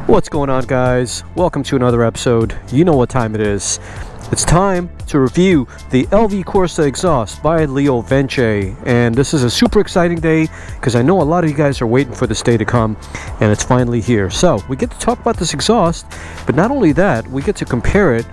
What's going on, guys? Welcome to another episode. You know what time it is. It's time to review the LV Corsa exhaust by LeoVince, and this is a super exciting day because I know a lot of you guys are waiting for this day to come, and it's finally here. So we get to talk about this exhaust, but not only that, we get to compare it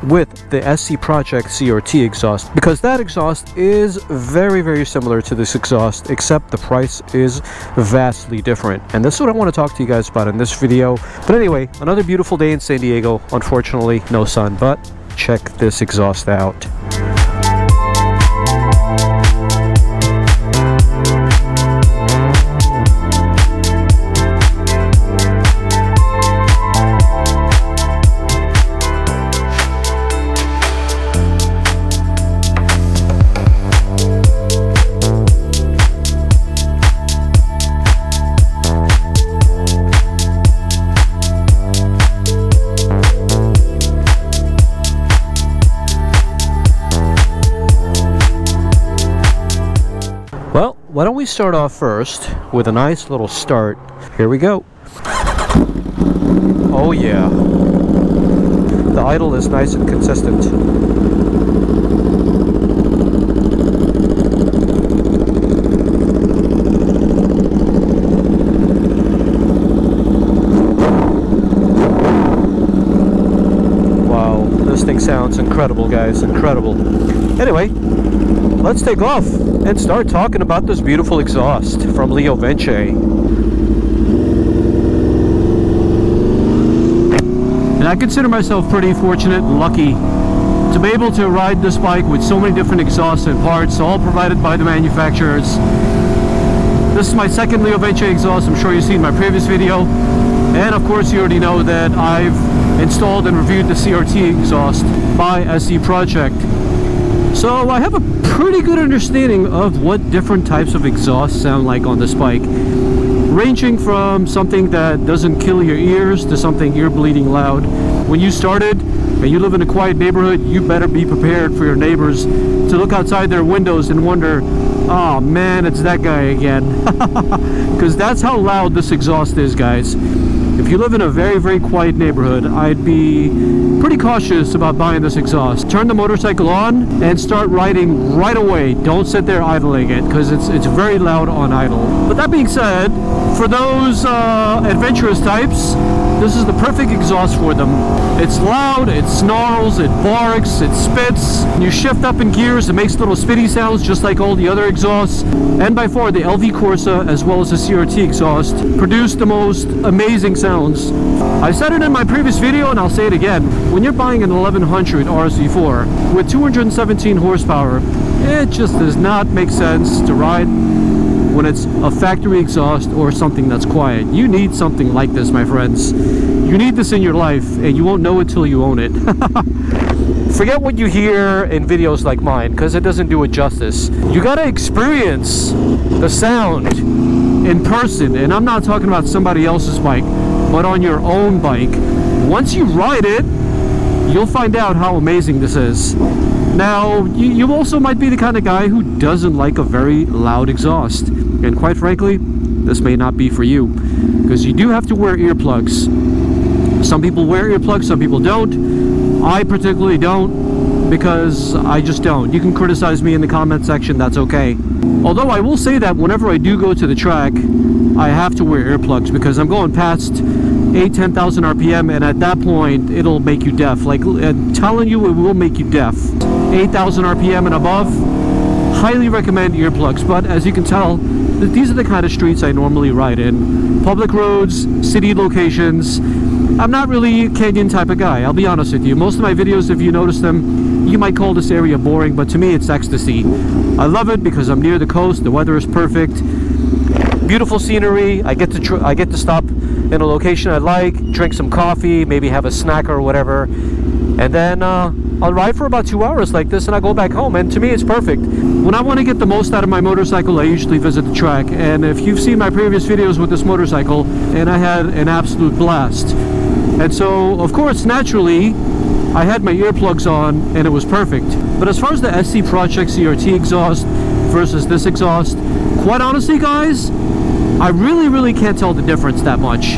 with the SC Project CRT exhaust, because that exhaust is very similar to this exhaust, except the price is vastly different. And this is what I want to talk to you guys about in this video. But anyway, another beautiful day in San Diego. Unfortunately, no sun, but check this exhaust out. Well, why don't we start off first with a nice little start. Here we go. Oh yeah. The idle is nice and consistent. Wow, this thing sounds incredible, guys. Incredible. Anyway, let's take off and start talking about this beautiful exhaust from LeoVince. And I consider myself pretty fortunate and lucky to be able to ride this bike with so many different exhausts and parts, all provided by the manufacturers. This is my second LeoVince exhaust. I'm sure you've seen my previous video. And of course, you already know that I've installed and reviewed the CRT exhaust by SC Project. So I have a pretty good understanding of what different types of exhausts sound like on this bike, ranging from something that doesn't kill your ears to something ear bleeding loud. When you started and you live in a quiet neighborhood, you better be prepared for your neighbors to look outside their windows and wonder, oh man, it's that guy again. Because that's how loud this exhaust is, guys. If you live in a very quiet neighborhood, I'd be pretty cautious about buying this exhaust. Turn the motorcycle on and start riding right away. Don't sit there idling it, because it's very loud on idle. But that being said, for those adventurous types, this is the perfect exhaust for them. It's loud, it snarls, it barks, it spits. When you shift up in gears, it makes little spitty sounds just like all the other exhausts. And by far, the LV Corsa, as well as the CRT exhaust, produce the most amazing sounds. I said it in my previous video, and I'll say it again. When you're buying an 1100 RSV4 with 217 horsepower, it just does not make sense to ride when it's a factory exhaust or something that's quiet. You need something like this, my friends. You need this in your life, and you won't know it till you own it. Forget what you hear in videos like mine, because it doesn't do it justice. You gotta experience the sound in person, and I'm not talking about somebody else's bike, but on your own bike. Once you ride it, you'll find out how amazing this is. Now, you also might be the kind of guy who doesn't like a very loud exhaust. And quite frankly, this may not be for you, because you do have to wear earplugs. Some people wear earplugs, some people don't. I particularly don't, because I just don't. You can criticize me in the comment section, that's okay. Although I will say that whenever I do go to the track, I have to wear earplugs, because I'm going past 10,000 RPM, and at that point it'll make you deaf. Like, I'm telling you, it will make you deaf. 8,000 RPM and above, highly recommend earplugs. But as you can tell, these are the kind of streets I normally ride in. Public roads, city locations. I'm not really a canyon type of guy, I'll be honest with you. Most of my videos, if you notice them, you might call this area boring, but to me it's ecstasy. I love it because I'm near the coast, the weather is perfect, beautiful scenery. I get to stop in a location I like, drink some coffee, maybe have a snack or whatever, and then I'll ride for about 2 hours like this, and I go back home, and to me it's perfect. When I want to get the most out of my motorcycle, I usually visit the track, and if you've seen my previous videos with this motorcycle, and I had an absolute blast. And so, of course, naturally, I had my earplugs on, and it was perfect. But as far as the SC Project CRT exhaust versus this exhaust, quite honestly, guys, I really can't tell the difference that much.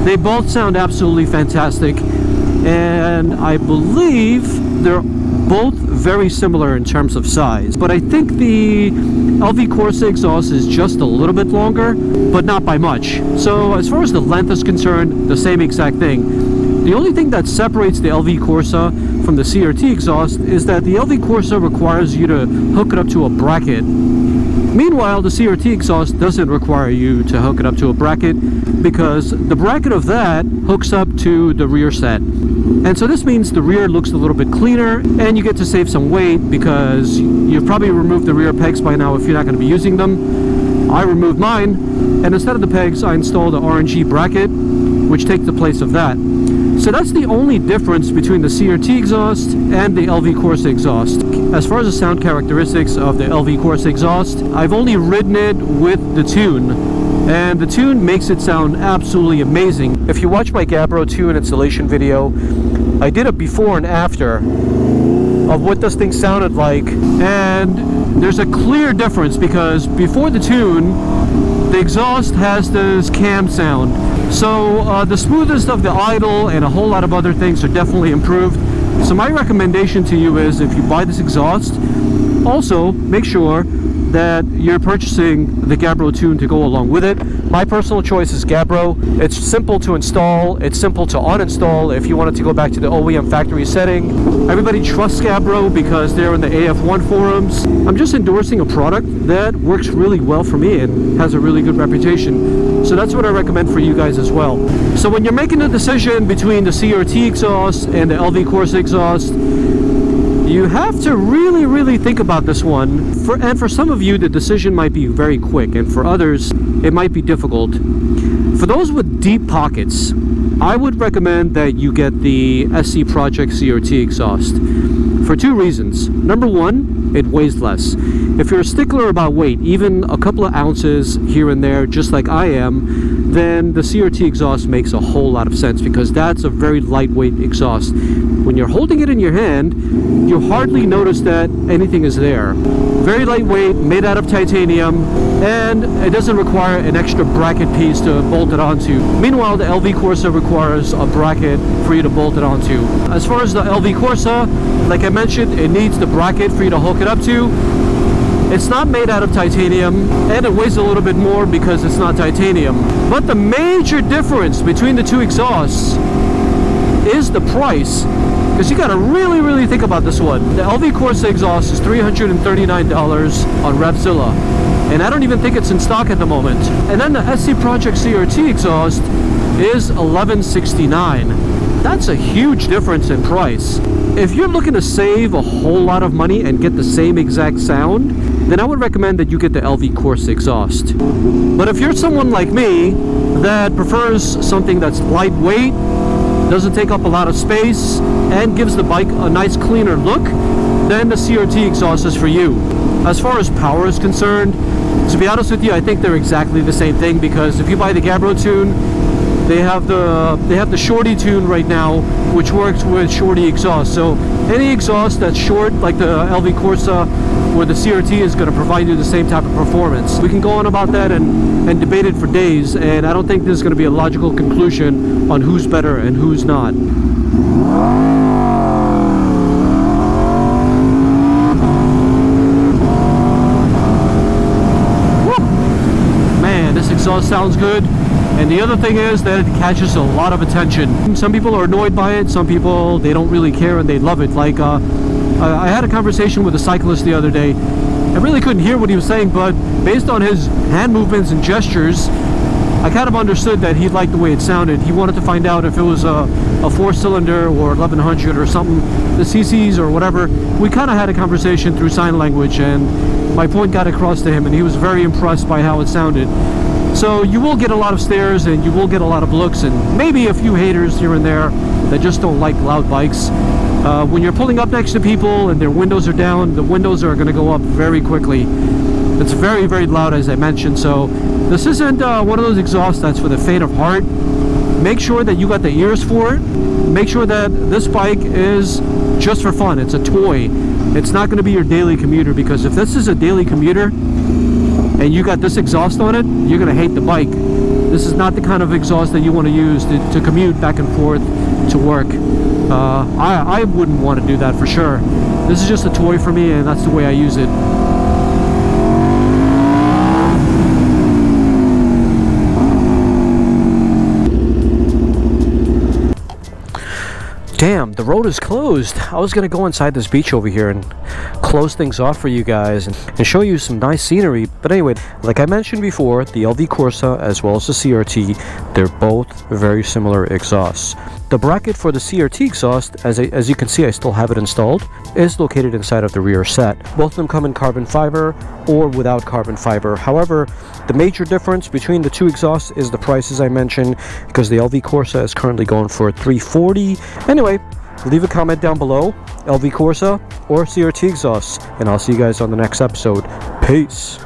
They both sound absolutely fantastic, and I believe they're both very similar in terms of size. But I think the LV Corsa exhaust is just a little bit longer, but not by much. So as far as the length is concerned, the same exact thing. The only thing that separates the LV Corsa from the CRT exhaust is that the LV Corsa requires you to hook it up to a bracket. Meanwhile, the CRT exhaust doesn't require you to hook it up to a bracket, because the bracket of that hooks up to the rear set. And so this means the rear looks a little bit cleaner, and you get to save some weight because you've probably removed the rear pegs by now if you're not going to be using them. I removed mine, and instead of the pegs, I installed an RNG bracket, which takes the place of that. So that's the only difference between the CRT exhaust and the LV Corsa exhaust. As far as the sound characteristics of the LV Corsa exhaust, I've only ridden it with the tune, and the tune makes it sound absolutely amazing. If you watch my Gabbro tune installation video, I did a before and after of what this thing sounded like, and there's a clear difference because before the tune, the exhaust has this cam sound. So the smoothness of the idle and a whole lot of other things are definitely improved. So my recommendation to you is, if you buy this exhaust, also make sure that you're purchasing the Gabbro tune to go along with it. My personal choice is Gabbro. It's simple to install, it's simple to uninstall if you wanted to go back to the OEM factory setting. Everybody trusts Gabbro because they're in the AF1 forums. I'm just endorsing a product that works really well for me and has a really good reputation. So that's what I recommend for you guys as well. So when you're making a decision between the CRT exhaust and the LV Corsa exhaust, you have to really think about this one. And for some of you, the decision might be very quick, and for others, it might be difficult. For those with deep pockets, I would recommend that you get the SC Project CRT exhaust for two reasons. Number one, it weighs less. If you're a stickler about weight, even a couple of ounces here and there, just like I am, then the CRT exhaust makes a whole lot of sense because that's a very lightweight exhaust. When you're holding it in your hand, you hardly notice that anything is there. Very lightweight, made out of titanium, and it doesn't require an extra bracket piece to bolt it onto. Meanwhile, the LV Corsa requires a bracket for you to bolt it onto. As far as the LV Corsa, like I mentioned, it needs the bracket for you to hook it up to. It's not made out of titanium, and it weighs a little bit more because it's not titanium. But the major difference between the two exhausts is the price, because you got to really think about this one. The LV Corsa exhaust is $339 on Revzilla, and I don't even think it's in stock at the moment. And then the SC Project CRT exhaust is $1169. That's a huge difference in price. If you're looking to save a whole lot of money and get the same exact sound, then I would recommend that you get the LV Corsa exhaust. But if you're someone like me that prefers something that's lightweight, doesn't take up a lot of space, and gives the bike a nice cleaner look, then the CRT exhaust is for you. As far as power is concerned, to be honest with you, I think they're exactly the same thing, because if you buy the Gabbro tune, they have the Shorty tune right now, which works with Shorty exhaust. So any exhaust that's short, like the LV Corsa or the CRT, is going to provide you the same type of performance. We can go on about that and debate it for days, and I don't think there's going to be a logical conclusion on who's better and who's not. Man, this exhaust sounds good. And the other thing is that it catches a lot of attention. Some people are annoyed by it, some people, they don't really care and they love it. Like, I had a conversation with a cyclist the other day. I really couldn't hear what he was saying, but based on his hand movements and gestures, I kind of understood that he liked the way it sounded. He wanted to find out if it was a 4-cylinder or 1100 or something, the CCs or whatever. We kind of had a conversation through sign language, and my point got across to him, and he was very impressed by how it sounded. So you will get a lot of stares, and you will get a lot of looks, and maybe a few haters here and there that just don't like loud bikes. When you're pulling up next to people and their windows are down, the windows are going to go up very quickly. It's very loud, as I mentioned. So this isn't one of those exhausts that's for the faint of heart. Make sure that you got the ears for it. Make sure that this bike is just for fun. It's a toy. It's not going to be your daily commuter, because if this is a daily commuter and you got this exhaust on it, you're going to hate the bike. This is not the kind of exhaust that you want to use to commute back and forth to work. I wouldn't want to do that for sure. This is just a toy for me, and that's the way I use it. Damn, the road is closed. I was gonna go inside this beach over here and close things off for you guys and show you some nice scenery. But anyway, like I mentioned before, the LV Corsa as well as the CRT, they're both very similar exhausts. The bracket for the CRT exhaust, as you can see, I still have it installed, is located inside of the rear set. Both of them come in carbon fiber or without carbon fiber. However, the major difference between the two exhausts is the prices I mentioned, because the LV Corsa is currently going for $340. Anyway, leave a comment down below, LV Corsa or CRT exhausts, and I'll see you guys on the next episode. Peace.